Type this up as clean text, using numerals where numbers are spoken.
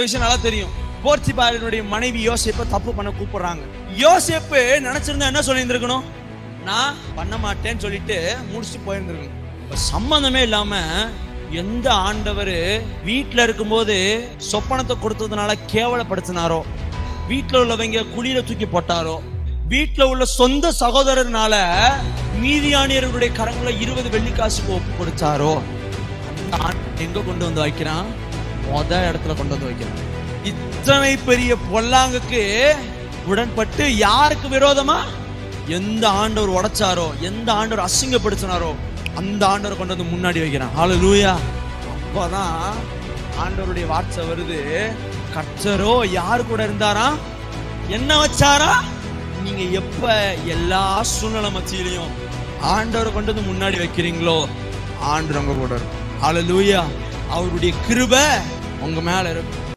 விஷயம் நல்லா தெரியும். போர்த்திபாரினுடைய மனைவி யோசேப்பை தப்பு பண்ண கூப்பிடுறாங்க. யோசேப்பு நினைச்சிருந்தா என்ன சொல்லியிருந்திருக்கணும்? நான் பண்ண மாட்டேன்னு சொல்லிட்டு முடிச்சுட்டு போயிருந்திருக்கணும். சம்பந்தமே இல்லாம எந்த ஆண்டவர் வீட்டுல இருக்கும்போது சொப்பனத்தை கொடுத்ததுனால கேவலப்படுத்தினாரோ, வீட்டுல உள்ளவங்க குழியில தூக்கி போட்டாரோ, வீட்டுல உள்ள சொந்த சகோதரர்னால மீதியானியர்களுடைய கரங்களை 20 வெள்ளிக்காசுக்கு ஒப்பு கொடுத்தாரோ, அந்த எங்க கொண்டு வந்து வைக்கிறான்? இடத்துல கொண்டு வந்து வைக்கிறான். இத்தனை பெரிய பொல்லாங்குக்கு உடன்பட்டு யாருக்கு விரோதமா எந்த ஆண்டவர் உடைச்சாரோ, எந்த ஆண்டவர் அசிங்கப்படுத்தினாரோ, அந்த ஆண்டவர் கொண்டு வந்து முன்னாடி வைக்கிறான். ஹல்லேலூயா. அப்பதான் ஆண்டவருடைய வார்த்தை வருது, கர்த்தரோ யாரு கூட இருந்தாரா? என்ன வச்சாரா? நீங்க எப்ப எல்லா சூழ்நிலை மத்தியிலையும் ஆண்டவரை கொண்டு வந்து முன்னாடி வைக்கிறீங்களோ, ஆண்டவர் உங்க கூட இருக்கும். ஹல்லேலூயா. அவருடைய கிருபை உங்க மேல இருக்கும்.